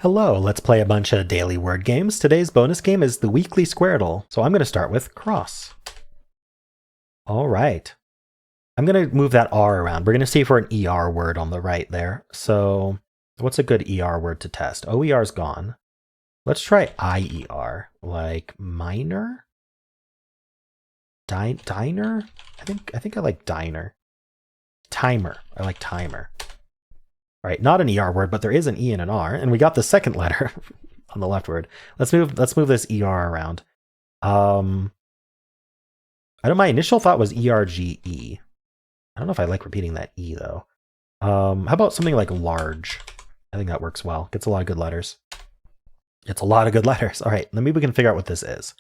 Hello, let's play a bunch of daily word games. Today's bonus game is the weekly Squardle. So I'm going to start with cross. All right. I'm going to move that R around. We're going to see for an ER word on the right there. So what's a good ER word to test? OER is gone. Let's try IER, like minor? Diner? I think I like diner. Timer. I like timer. All right, not an ER word, but there is an E and an R, and we got the second letter on the left word. Let's move this ER around. I know my initial thought was ERGE. I don't know if I like repeating that E though. How about something like large? I think that works well. Gets a lot of good letters. It's a lot of good letters. All right, maybe we can figure out what this is.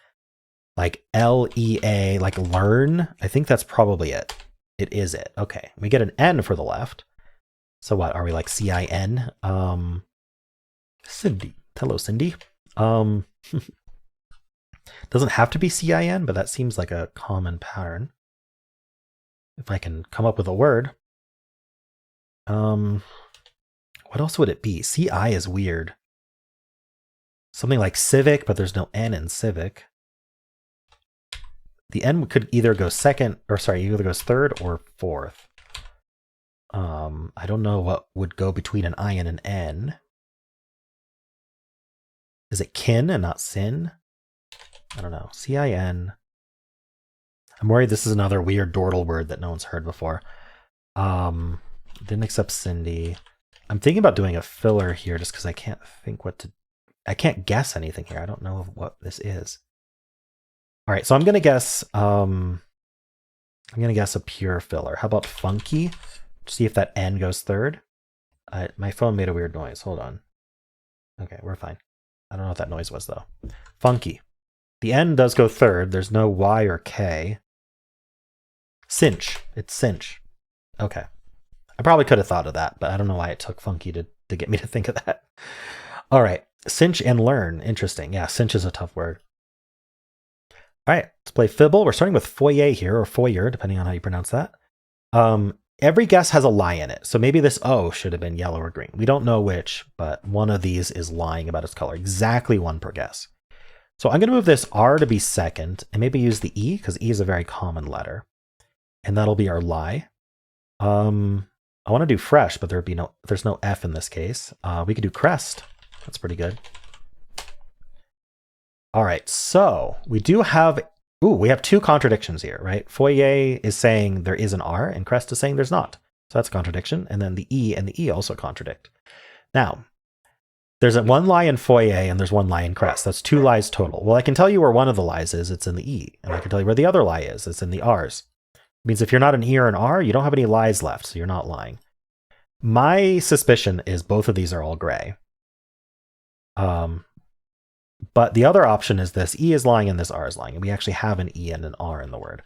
Like LEA, like learn. I think that's probably it. It is it. Okay, we get an N for the left. So what, are we like CIN? Cindy. Hello, Cindy. Doesn't have to be CIN, but that seems like a common pattern. If I can come up with a word. What else would it be? CI is weird. Something like civic, but there's no N in civic. The N could either go second, or sorry, either goes third or fourth. I don't know what would go between an I and an N. Is it kin and not sin? I don't know. CIN. I'm worried this is another weird Dordle word that no one's heard before. Didn't accept Cindy. I'm thinking about doing a filler here just because I can't think I can't guess anything here. I don't know what this is. All right, so I'm gonna guess a pure filler. How about funky? See if that N goes third. My phone made a weird noise. Hold on. Okay, we're fine. I don't know what that noise was, though. Funky. The N does go third. There's no Y or K. Cinch. It's cinch. Okay. I probably could have thought of that, but I don't know why it took funky to get me to think of that. All right. Cinch and learn. Interesting. Yeah, cinch is a tough word. All right. Let's play Fibble. We're starting with foyer here, or foyer, depending on how you pronounce that. Every guess has a lie in it. So maybe this O should have been yellow or green. We don't know which, but one of these is lying about its color. Exactly one per guess. So I'm going to move this R to be second and maybe use the E because E is a very common letter. And that'll be our lie. I want to do fresh, but there's no F in this case. We could do crest. That's pretty good. All right. So we do have we have two contradictions here, right? Foyer is saying there is an R, and crest is saying there's not. So that's a contradiction. And then the E and the E also contradict. Now, there's one lie in foyer, and there's one lie in crest. That's two lies total. Well, I can tell you where one of the lies is. It's in the E. And I can tell you where the other lie is. It's in the R's. It means if you're not an E or an R, you don't have any lies left, so you're not lying. My suspicion is both of these are all gray. But the other option is this E is lying and this R is lying. And we actually have an E and an R in the word.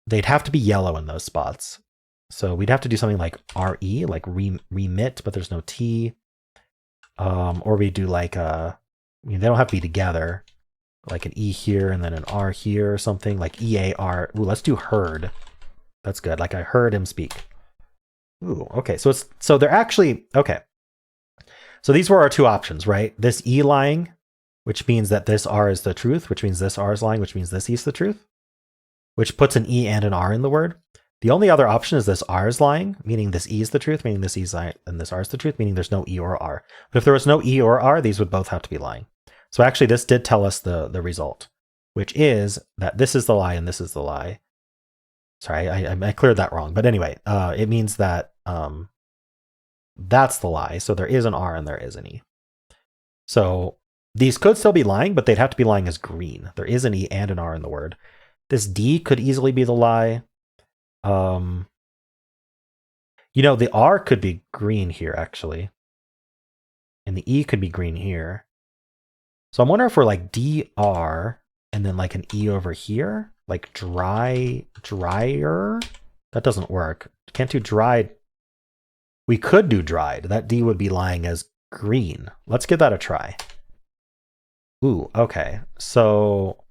They'd have to be yellow in those spots. So we'd have to do something like RE, like remit, but there's no T. Or we do like they don't have to be together. Like an E here and then an R here or something. Like EAR. Ooh, let's do heard. That's good. Like I heard him speak. Ooh, okay. So they're actually, okay. So these were our two options, right? This E lying, which means that this R is the truth, which means this R is lying, which means this E is the truth, which puts an E and an R in the word. The only other option is this R is lying, meaning this E is the truth, meaning this E is lying, and this R is the truth, meaning there's no E or R. But if there was no E or R, these would both have to be lying. So actually, this did tell us the result, which is that this is the lie and this is the lie. Sorry, I cleared that wrong. But anyway, it means that that's the lie. So there is an R and there is an E. So these could still be lying, but they'd have to be lying as green. There is an E and an R in the word. This D could easily be the lie. The R could be green here, actually. And the E could be green here. So I'm wondering if we're like DR and then like an E over here, like drier. That doesn't work. Can't do dried. We could do dried. That D would be lying as green. Let's give that a try. Ooh, okay. So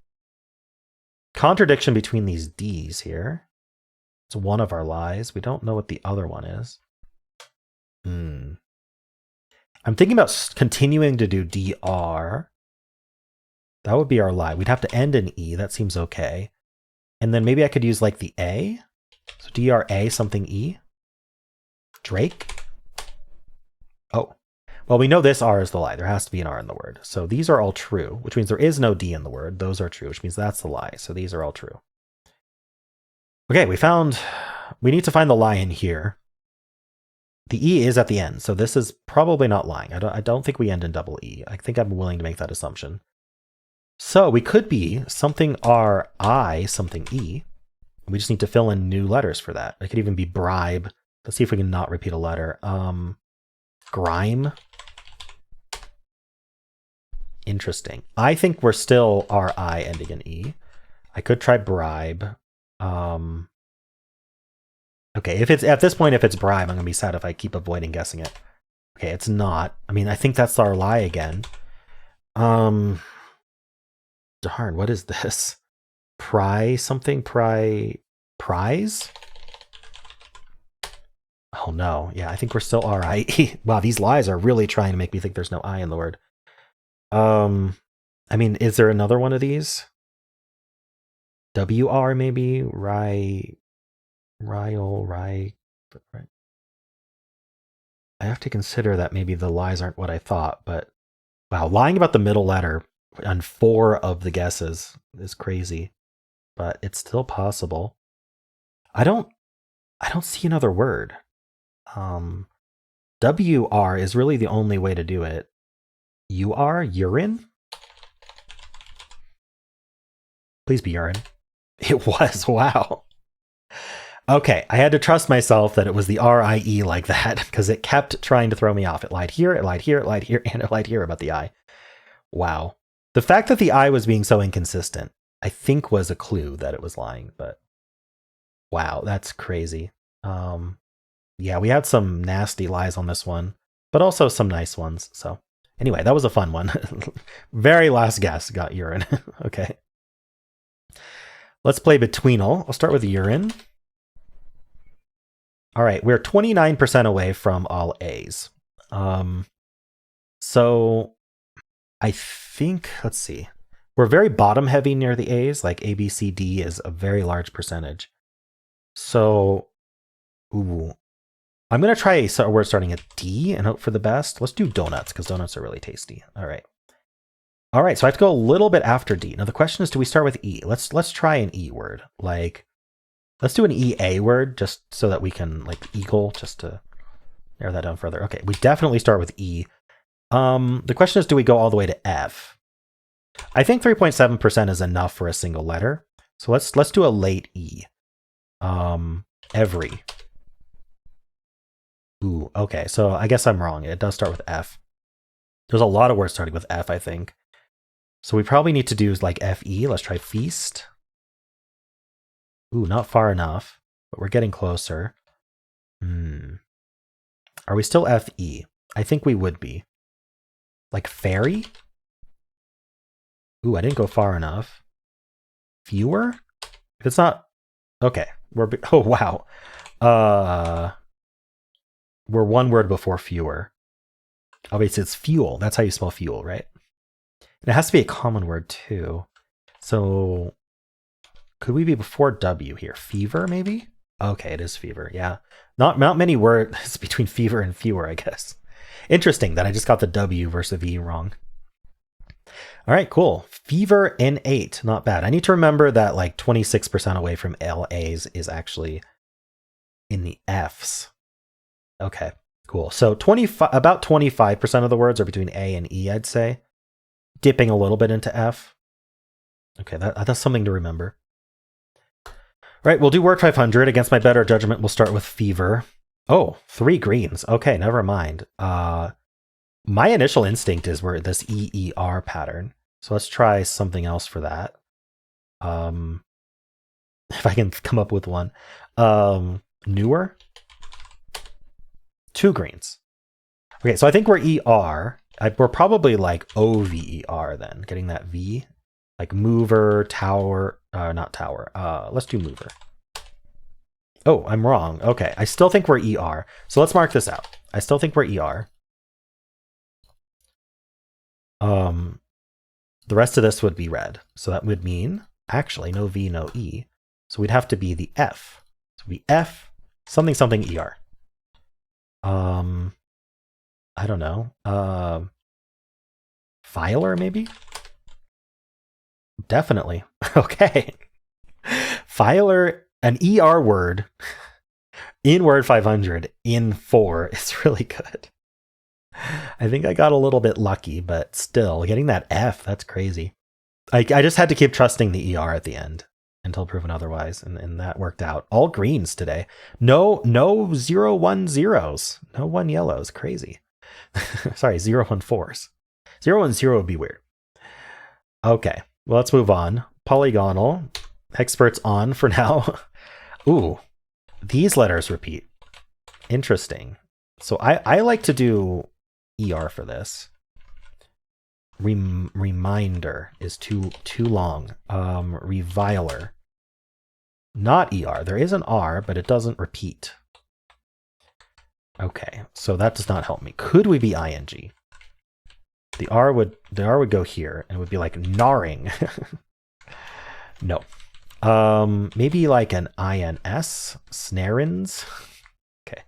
contradiction between these D's here. It's one of our lies. We don't know what the other one is. I'm thinking about continuing to do dr. That would be our lie. We'd have to end in e. That seems okay. And then maybe I could use like the a. So dra something e. Drake. Oh. Well, we know this r is the lie. There has to be an r in the word. So these are all true, which means there is no d in the word. Those are true, which means that's the lie. So these are all true. Okay, we need to find the lie in here. The e is at the end, so this is probably not lying. I don't think we end in double e. I think I'm willing to make that assumption. So we could be something ri, something e. We just need to fill in new letters for that. It could even be bribe. Let's see if we can not repeat a letter. Grime. Interesting. I think we're still ri ending in e. I could try bribe. Okay, if it's at this point, if it's bribe, I'm gonna be sad if I keep avoiding guessing it. Okay, it's not. I mean, I think that's our lie again. Darn, what is this? Prize? Oh no, yeah, I think we're still ri. Wow, these lies are really trying to make me think there's no I in the word. I mean, is there another one of these? WR maybe? Right. I have to consider that maybe the lies aren't what I thought, but wow, lying about the middle letter on 4 of the guesses is crazy, but it's still possible. I don't see another word. WR is really the only way to do it. Urine? Please be urine. It was, wow. Okay, I had to trust myself that it was the RIE like that, because it kept trying to throw me off. It lied here, it lied here, it lied here, and it lied here about the I. Wow. The fact that the I was being so inconsistent, I think was a clue that it was lying, but wow, that's crazy. Yeah, we had some nasty lies on this one, but also some nice ones. So anyway, that was a fun one. Very last guess got urine. Okay. Let's play Betweenle. I'll start with urine. All right, we're 29% away from all A's. So I think, let's see. We're very bottom heavy near the A's, like A, B, C, D is a very large percentage. So, ooh, I'm going to try a word starting at D and hope for the best. Let's do donuts, because donuts are really tasty. All right. All right, so I have to go a little bit after D. Now the question is, do we start with E? Let's try an E word. Like, let's do an EA word just so that we can, like, eagle, just to narrow that down further. Okay, we definitely start with E. The question is, do we go all the way to F? I think 3.7% is enough for a single letter. So let's do a late E. Every. Ooh, okay, so I guess I'm wrong. It does start with F. There's a lot of words starting with F, I think. So we probably need to do like FE. Let's try feast. Ooh, not far enough, but we're getting closer. Are we still FE? I think we would be. Like fairy? Ooh, I didn't go far enough. Fewer? If it's not... Okay, oh, wow. We're one word before fewer. Obviously, it's fuel. That's how you spell fuel, right? And it has to be a common word, too. So, could we be before W here? Fever, maybe? Okay, it is fever, yeah. Not many words between fever and fewer, I guess. Interesting that I just got the W versus V wrong. All right, cool. Fever N8, not bad. I need to remember that like 26% away from LAs is actually in the Fs. Okay, cool. So about 25% of the words are between A and E, I'd say. Dipping a little bit into F. Okay, that's something to remember. All right, we'll do word 500. Against my better judgment, we'll start with fever. Oh, 3 greens. Okay, never mind. My initial instinct is we're this EER pattern. So let's try something else for that. If I can come up with one. Newer. 2 greens. Okay, so I think we're ER. We're probably like OVER then, getting that V. Like mover, tower, not tower. Let's do mover. Oh, I'm wrong. Okay, I still think we're ER. So let's mark this out. I still think we're ER. The rest of this would be red. So that would mean, actually, no V, no E. So we'd have to be the F. So it'd be F, something, something, ER. I don't know. Filer, maybe? Definitely. Okay. Filer, an ER word in Word 500 in 4 is really good. I think I got a little bit lucky, but still, getting that F, that's crazy. I just had to keep trusting the ER at the end until proven otherwise, and that worked out. All greens today. No 0-1 zeros. No 1 yellows. Crazy. Sorry, 0-1 fours. 0-1 0 would be weird. Okay, well, let's move on. Polygonle. Experts on for now. Ooh, these letters repeat. Interesting. So I like to do ER for this. Reminder is too long. Reviler. Not ER. There is an R, but it doesn't repeat. Okay, so that does not help me. Could we be ing? The R would go here, and it would be like gnarring. No. Maybe like an INS, snarins. Okay.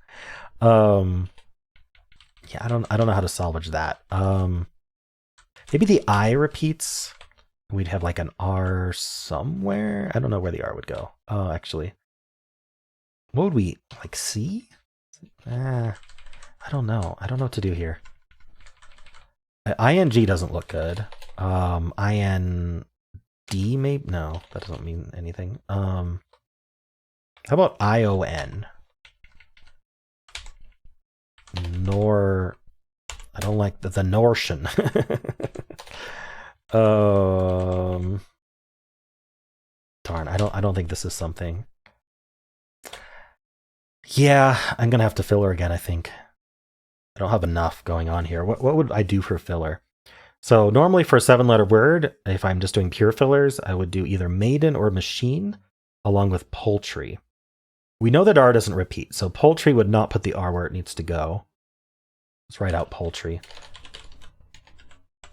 Yeah, I don't know how to salvage that. Maybe the I repeats. We'd have like an R somewhere. I don't know where the R would go. Oh, actually. What would we like C? I don't know. I don't know what to do here. ING doesn't look good. IND maybe? No, that doesn't mean anything. How about ION? Nor, I don't like the Nortion. Darn, I don't think this is something. Yeah, I'm gonna have to filler again, I think. I don't have enough going on here. What would I do for filler? So normally for a 7-letter word, if I'm just doing pure fillers, I would do either maiden or machine along with poultry. We know that R doesn't repeat, so poultry would not put the R where it needs to go. Let's write out poultry.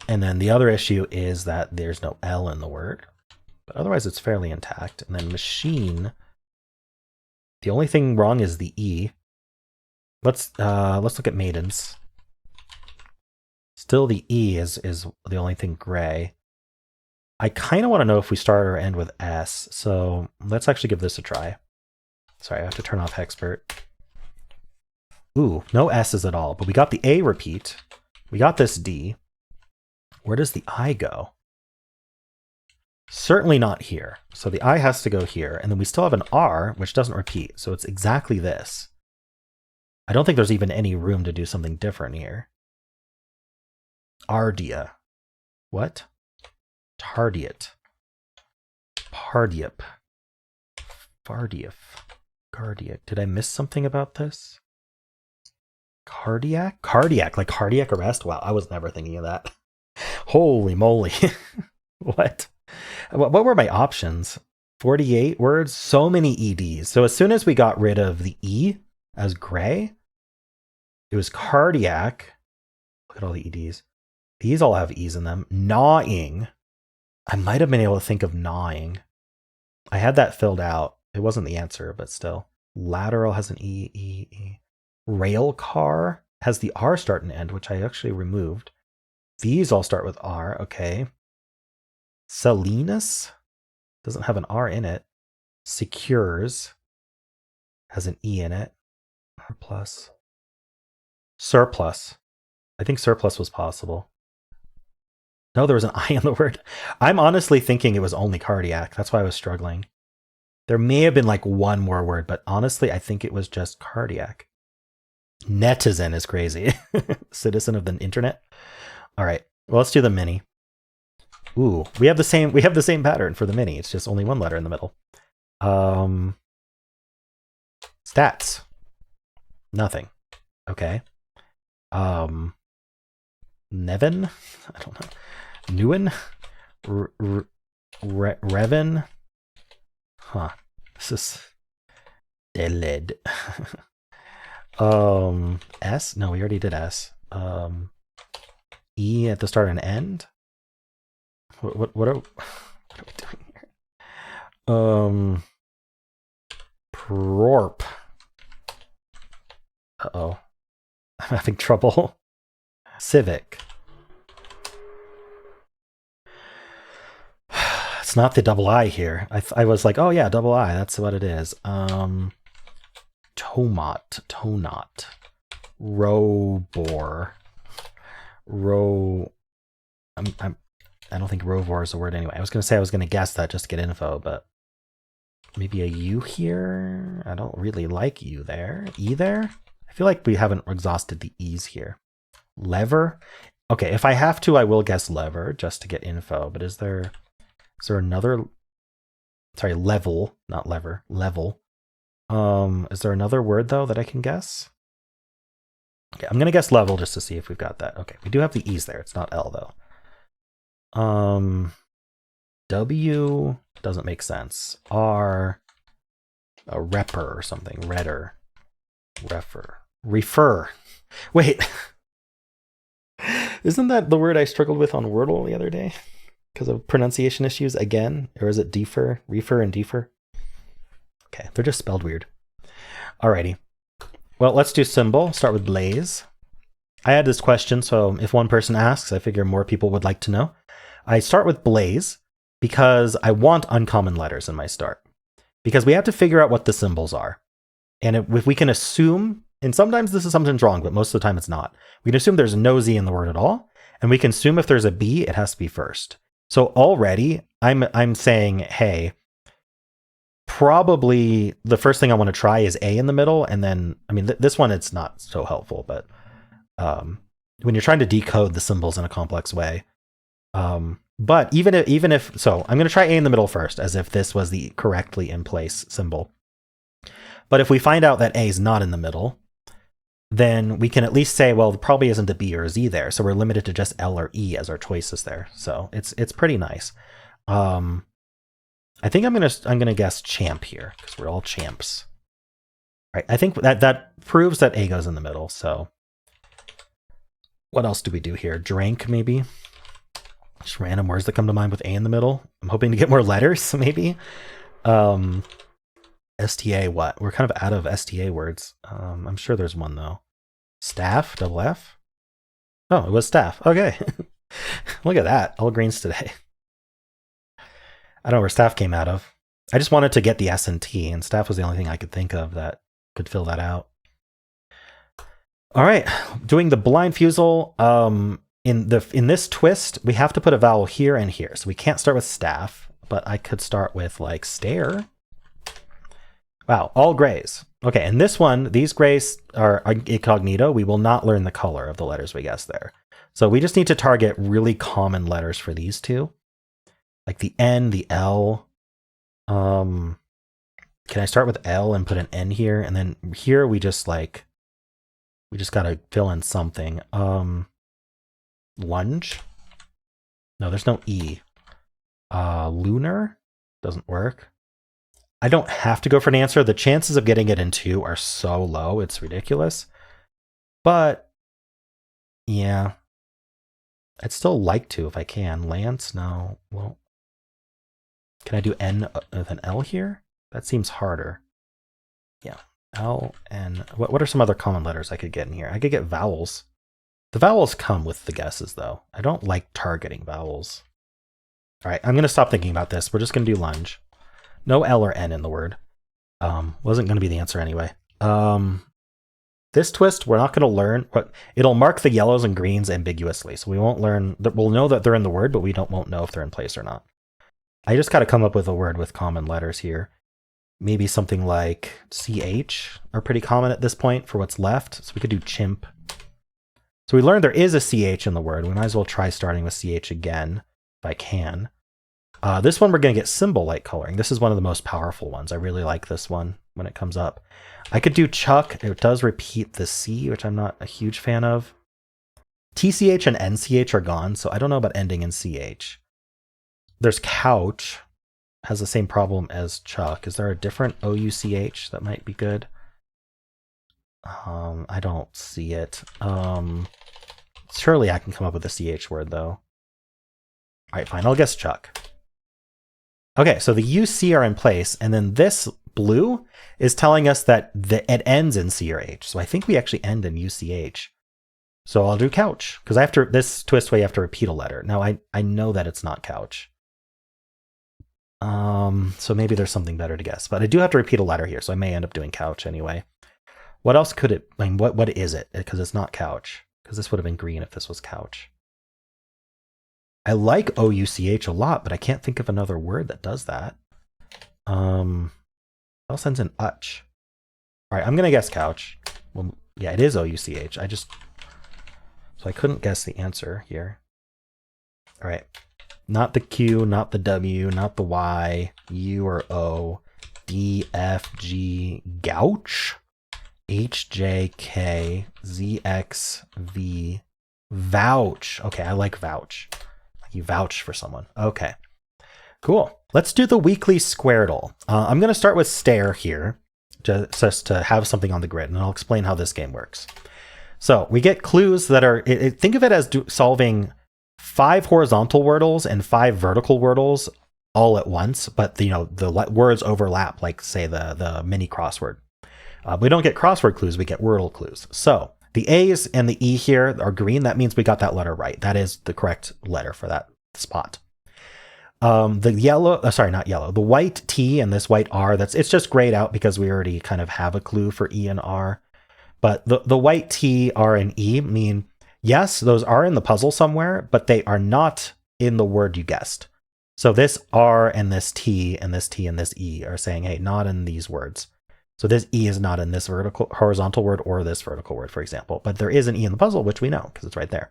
And then the other issue is that there's no L in the word, but otherwise it's fairly intact. And then machine, the only thing wrong is the E. Let's look at maidens. Still the E is the only thing gray. I kind of want to know if we start or end with S, so let's actually give this a try. Sorry, I have to turn off Hexpert. Ooh, no S's at all, but we got the A repeat. We got this D. Where does the I go? Certainly not here. So the I has to go here, and then we still have an R, which doesn't repeat, so it's exactly this. I don't think there's even any room to do something different here. Ardia. What? Tardiet. Pardiep. Fardief. Cardiac. Did I miss something about this? Cardiac? Cardiac, like cardiac arrest? Wow, I was never thinking of that. Holy moly. What were my options? 48 words? So many EDs. So as soon as we got rid of the E as gray, it was cardiac. Look at all the EDs. These all have E's in them. Gnawing. I might have been able to think of gnawing. I had that filled out. It wasn't the answer, but still. Lateral has an E. Rail car has the R start and end, which I actually removed. These all start with R. Okay. Salinas doesn't have an R in it. Secures has an E in it. R plus. Surplus. I think surplus was possible. No, there was an I in the word. I'm honestly thinking it was only cardiac. That's why I was struggling. There may have been like one more word, but honestly, I think it was just cardiac. Netizen is crazy. Citizen of the internet. All right. Well, let's do the mini. Ooh, we have the same pattern for the mini. It's just only one letter in the middle. Stats. Nothing. Okay. Nevin? I don't know. Newen? Revin? Huh. This is dead. S? No, we already did S. E at the start and end? What are we doing here? Prorp. Uh-oh. I'm having trouble. Civic. It's not the double I here. I was like, oh yeah, double I, that's what it is. Tomat. Robor. I don't think Rovor is a word anyway. I was going to say I was going to guess that just to get info, but maybe a U here? I don't really like U there. E there? I feel like we haven't exhausted the E's here. Lever? Okay, if I have to, I will guess lever just to get info, but is there another... Sorry, level, not lever, level. Is there another word, though, that I can guess? Okay, I'm going to guess level just to see if we've got that. Okay, we do have the E's there. It's not L, though. W doesn't make sense. R, a repper or something. Redder. Refer. Wait. Isn't that the word I struggled with on Wordle the other day? Because of pronunciation issues again? Or is it defer? Refer and defer? Okay, they're just spelled weird. Alrighty. Well, let's do symbol. Start with blaze. I had this question, so if one person asks, I figure more people would like to know. I start with blaze because I want uncommon letters in my start. Because we have to figure out what the symbols are. And if we can assume, and sometimes this assumption's wrong, but most of the time it's not. We can assume there's no Z in the word at all. And we can assume if there's a B, it has to be first. So already I'm saying, hey, probably the first thing I want to try is A in the middle. And then, I mean, this one, it's not so helpful, but when you're trying to decode the symbols in a complex way, but even if, so I'm going to try A in the middle first, as if this was the correctly in place symbol. But if we find out that A is not in the middle, then we can at least say, well, there probably isn't a B or a Z there. So we're limited to just L or E as our choices there. So it's pretty nice. I think I'm gonna guess champ here because we're all champs. All right, I think that proves that A goes in the middle. So what else do we do here? Drank, maybe. Just random words that come to mind with A in the middle. I'm hoping to get more letters, maybe. STA, what? We're kind of out of STA words. I'm sure there's one, though. Staff, double F? Oh, it was staff. Okay. Look at that. All greens today. I don't know where staff came out of. I just wanted to get the S and T, and staff was the only thing I could think of that could fill that out. All right. Doing the blind fusel. In this twist, we have to put a vowel here and here. So we can't start with staff, but I could start with like stare. Wow, all grays. Okay, and this one, these grays are incognito. We will not learn the color of the letters we guess there. So we just need to target really common letters for these two. Like the N, the L. Can I start with L and put an N here? And then here we just gotta fill in something. Lunge? No, there's no E. Lunar? Doesn't work. I don't have to go for an answer. The chances of getting it in 2 are so low, it's ridiculous. But, yeah. I'd still like to if I can. Lance? No. Well, can I do N with an L here? That seems harder. Yeah. L, N. What are some other common letters I could get in here? I could get vowels. The vowels come with the guesses, though. I don't like targeting vowels. All right, I'm going to stop thinking about this. We're just going to do lunge. No L or N in the word. Wasn't going to be the answer anyway. This twist, we're not going to learn. It'll mark the yellows and greens ambiguously. So we won't learn. We'll know that they're in the word, but we won't know if they're in place or not. I just got to come up with a word with common letters here. Maybe something like CH are pretty common at this point for what's left. So we could do chimp. So we learned there is a CH in the word. We might as well try starting with CH again, if I can. This one, we're going to get symbol-like coloring. This is one of the most powerful ones. I really like this one when it comes up. I could do chuck. It does repeat the C, which I'm not a huge fan of. TCH and NCH are gone, so I don't know about ending in CH. There's couch. Has the same problem as chuck. Is there a different OUCH that might be good? I don't see it. Surely I can come up with a CH word, though. All right, fine. I'll guess Chuck. Okay, so the UC are in place, and then this blue is telling us that it ends in C or H. So I think we actually end in UCH. So I'll do couch, because after this twist way, you have to repeat a letter. Now I know that it's not couch. So maybe there's something better to guess, but I do have to repeat a letter here, so I may end up doing couch anyway. What else could it, I mean, what is it? Because it's not couch, because this would have been green if this was couch. I like OUCH a lot, but I can't think of another word that does that. What else ends in utch? All right, I'm going to guess couch. Well, yeah, it is OUCH. So I couldn't guess the answer here. All right. Not the Q, not the W, not the Y, U or O, D, F, G, gouch, H, J, K, Z, X, V, vouch. Okay, I like vouch. You vouch for someone. Okay, cool. Let's do the weekly Squardle. I'm going to start with stare here, just to have something on the grid, and I'll explain how this game works. So we get clues that are, think of it as solving 5 horizontal wordles and 5 vertical wordles all at once, but the words overlap, like say the mini crossword. We don't get crossword clues, we get wordle clues. So the A's and the E here are green. That means we got that letter right. That is the correct letter for that spot. The yellow, sorry, not yellow, the white T and this white R, it's just grayed out because we already kind of have a clue for E and R. But the white T, R, and E mean, yes, those are in the puzzle somewhere, but they are not in the word you guessed. So this R and this T and this T and this E are saying, hey, not in these words. So this E is not in this horizontal word or this vertical word, for example. But there is an E in the puzzle, which we know because it's right there.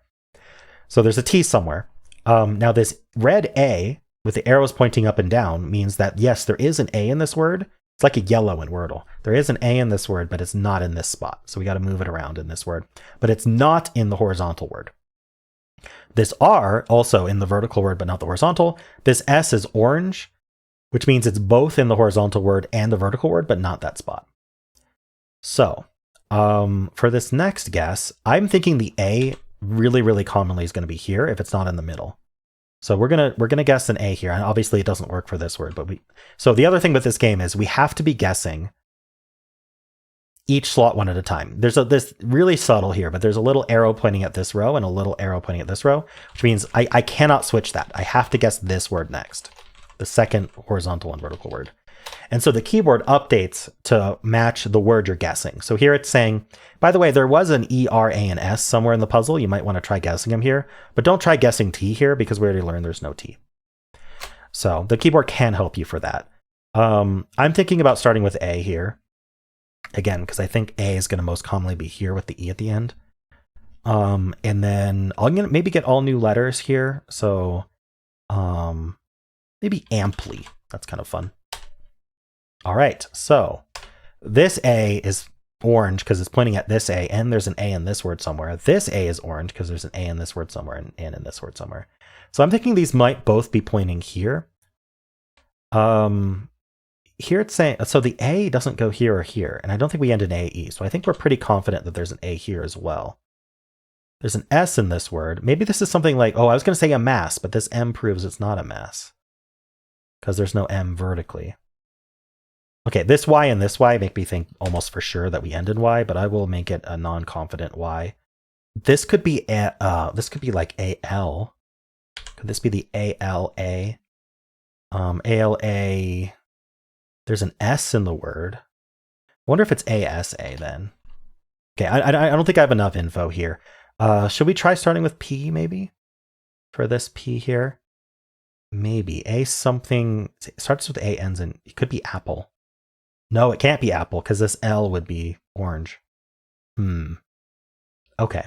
So there's a T somewhere. Now this red A with the arrows pointing up and down means that, yes, there is an A in this word. It's like a yellow in Wordle. There is an A in this word, but it's not in this spot. So we got to move it around in this word. But it's not in the horizontal word. This R, also in the vertical word, but not the horizontal. This S is orange, which means it's both in the horizontal word and the vertical word, but not that spot. So for this next guess, I'm thinking the A really, really commonly is going to be here if it's not in the middle. So we're gonna guess an A here, and obviously it doesn't work for this word, but so the other thing with this game is we have to be guessing each slot one at a time. There's this really subtle here, but there's a little arrow pointing at this row and a little arrow pointing at this row, which means I cannot switch that. I have to guess this word next, the second horizontal and vertical word. And so the keyboard updates to match the word you're guessing. So here it's saying, by the way, there was an E, R, A, and S somewhere in the puzzle. You might want to try guessing them here, but don't try guessing T here because we already learned there's no T. So the keyboard can help you for that. I'm thinking about starting with A here. Again, because I think A is going to most commonly be here with the E at the end. And then I'm going to maybe get all new letters here. So maybe amply. That's kind of fun. All right, so this A is orange because it's pointing at this A, and there's an A in this word somewhere. This A is orange because there's an A in this word somewhere and in this word somewhere. So I'm thinking these might both be pointing here. Here it's saying, so the A doesn't go here or here, and I don't think we end in AE, so I think we're pretty confident that there's an A here as well. There's an S in this word. Maybe this is something like, oh, I was going to say a mass, but this M proves it's not a mass because there's no M vertically. Okay, this Y and this Y make me think almost for sure that we end in Y, but I will make it a non-confident Y. This could be like AL. Could this be the ALA? ALA. There's an S in the word. I wonder if it's ASA then. Okay, I don't think I have enough info here. Should we try starting with P maybe? For this P here? Maybe. A something, it starts with A, ends in, it could be apple. No, it can't be apple because this L would be orange. Okay.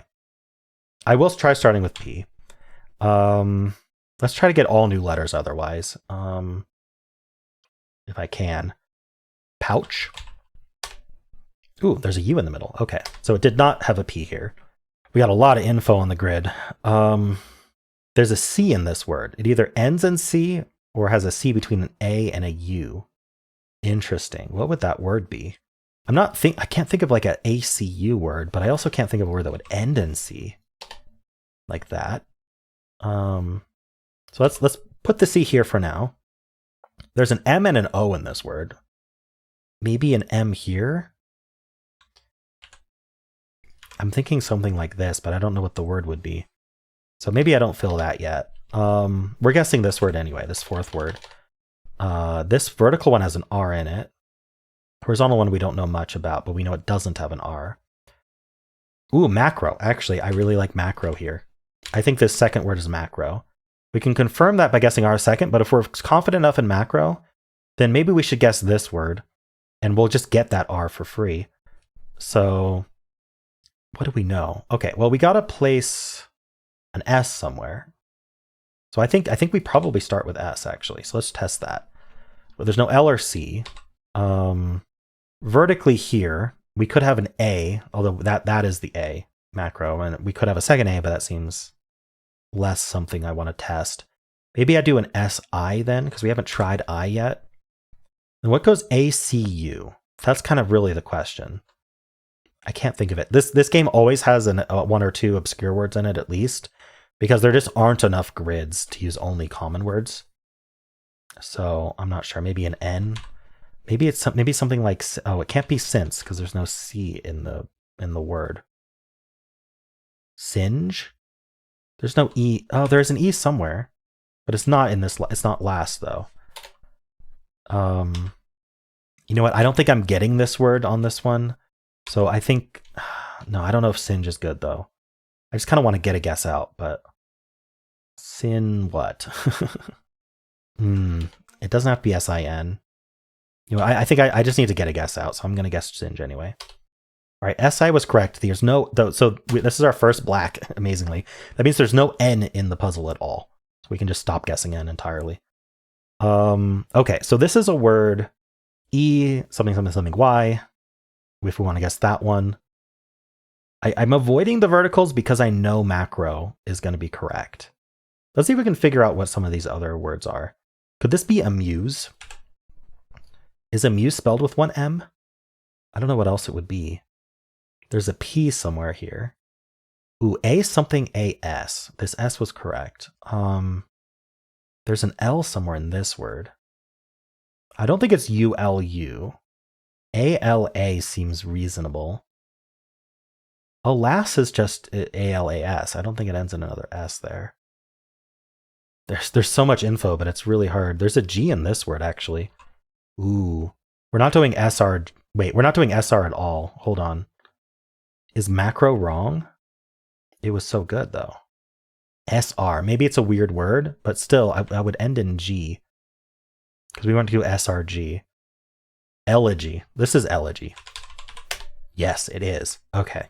I will try starting with P. Let's try to get all new letters otherwise. If I can. Pouch. Ooh, there's a U in the middle. Okay, so it did not have a P here. We got a lot of info on the grid. There's a C in this word. It either ends in C or has a C between an A and a U. Interesting. What would that word be? I can't think of like an ACU word, but I also can't think of a word that would end in C. Like that. So let's put the C here for now. There's an M and an O in this word. Maybe an M here? I'm thinking something like this, but I don't know what the word would be. So maybe I don't fill that yet. We're guessing this word anyway, this fourth word. This vertical one has an R in it. Horizontal one we don't know much about, but we know it doesn't have an R. Ooh, macro. Actually, I really like macro here. I think this second word is macro. We can confirm that by guessing R second, but if we're confident enough in macro, then maybe we should guess this word, and we'll just get that R for free. So what do we know? Okay, well, we got to place an S somewhere. So I think we probably start with S, actually. So let's test that. But there's no L or C. Vertically here, we could have an A, although that is the A, macro, and we could have a second A, but that seems less something I want to test. Maybe I do an SI then, because we haven't tried I yet. And what goes ACU? That's kind of really the question. I can't think of it. This game always has one or two obscure words in it at least, because there just aren't enough grids to use only common words. So I'm not sure. Maybe an N. Maybe it's something like, oh, it can't be since because there's no C in the word. Singe. There's no E. Oh, there's an E somewhere, but it's not in this. It's not last though. You know what? I don't think I'm getting this word on this one. So I think, no, I don't know if singe is good though. I just kind of want to get a guess out, but sin what? It doesn't have to be SIN. You know, I think I just need to get a guess out, so I'm going to guess singe anyway. All right, SI was correct. There's no, so this is our first black, amazingly. That means there's no N in the puzzle at all. So we can just stop guessing N entirely. Okay, so this is a word, E, something, something, something, Y, if we want to guess that one. I'm avoiding the verticals because I know macro is going to be correct. Let's see if we can figure out what some of these other words are. Could this be amuse? Is amuse spelled with one M? I don't know what else it would be. There's a P somewhere here. Ooh, A something AS. This S was correct. There's an L somewhere in this word. I don't think it's ULU. ALA seems reasonable. Alas is just ALAS. I don't think it ends in another S there. There's so much info, but it's really hard. There's a G in this word, actually. Ooh. We're not doing SR. Wait, we're not doing SR at all. Hold on. Is macro wrong? It was so good, though. SR. Maybe it's a weird word, but still, I would end in G. Because we want to do SRG. Elegy. This is elegy. Yes, it is. Okay.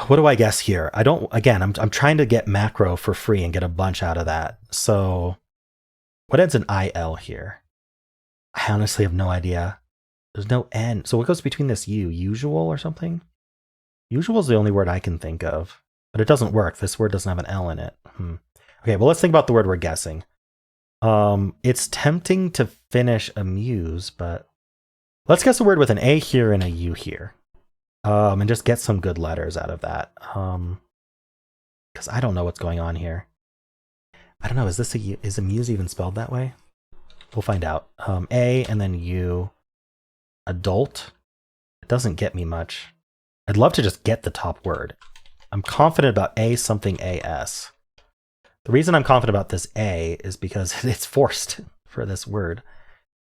What do I guess here? I'm trying to get macro for free and get a bunch out of that. So what ends in IL here? I honestly have no idea. There's no N. So what goes between this U? Usual or something? Usual is the only word I can think of, but it doesn't work. This word doesn't have an L in it. Okay, well, let's think about the word we're guessing. It's tempting to finish amuse, but let's guess a word with an A here and a U here. And just get some good letters out of that. Because I don't know what's going on here. I don't know, is amuse even spelled that way? We'll find out. A and then U. Adult. It doesn't get me much. I'd love to just get the top word. I'm confident about A something AS. The reason I'm confident about this A is because it's forced for this word.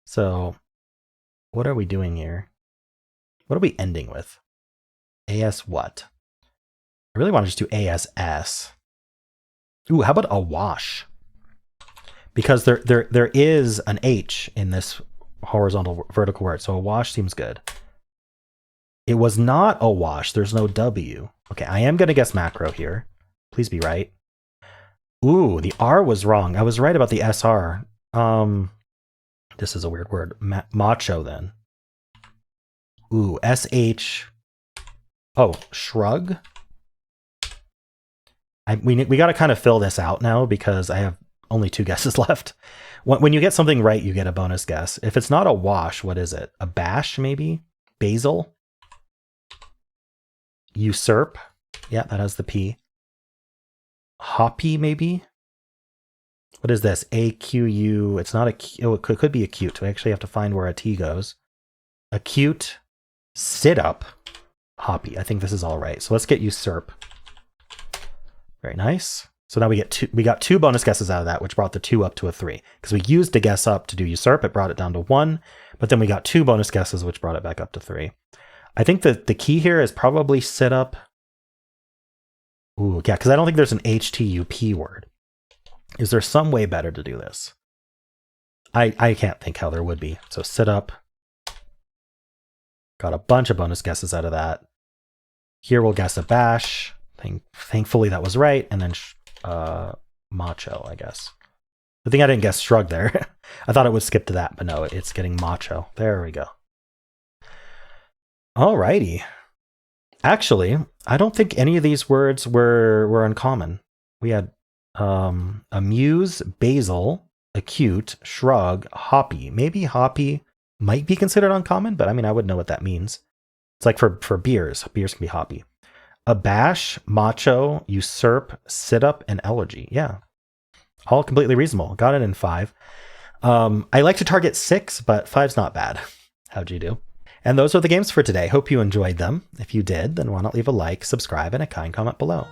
So what are we doing here? What are we ending with? AS what? I really want to just do ASS. Ooh, how about awash? Because there is an H in this horizontal vertical word, so awash seems good. It was not awash. There's no W. Okay, I am going to guess macro here. Please be right. Ooh, the R was wrong. I was right about the SR. This is a weird word. Macho then. Ooh, SH. Oh, shrug. We got to kind of fill this out now because I have only 2 guesses left. When you get something right, you get a bonus guess. If it's not a wash, what is it? A bash, maybe? Basil? Usurp? Yeah, that has the P. Hoppy, maybe? What is this? AQU. It's not a Q. Oh, it could be acute. We actually have to find where a T goes. Acute. Sit up. Hoppy. I think this is all right. So let's get usurp. Very nice. So now we got two bonus guesses out of that, which brought the 2 up to a 3. Because we used a guess up to do usurp, it brought it down to 1. But then we got 2 bonus guesses, which brought it back up to 3. I think that the key here is probably sit up. Ooh, yeah, because I don't think there's an HTUP word. Is there some way better to do this? I can't think how there would be. So sit up. Got a bunch of bonus guesses out of that. Here we'll guess a bash. Thankfully that was right. And then macho, I guess. I think I didn't guess shrug there. I thought it would skip to that, but no, it's getting macho. There we go. Alrighty. Actually, I don't think any of these words were uncommon. We had amuse, basil, acute, shrug, hoppy. Maybe hoppy might be considered uncommon, but I mean, I wouldn't know what that means. It's like for beers. Beers can be hoppy. Abash, macho, usurp, sit up, and elegy. Yeah. All completely reasonable. Got it in 5. I like to target 6, but 5's not bad. How'd you do? And those are the games for today. Hope you enjoyed them. If you did, then why not leave a like, subscribe, and a kind comment below.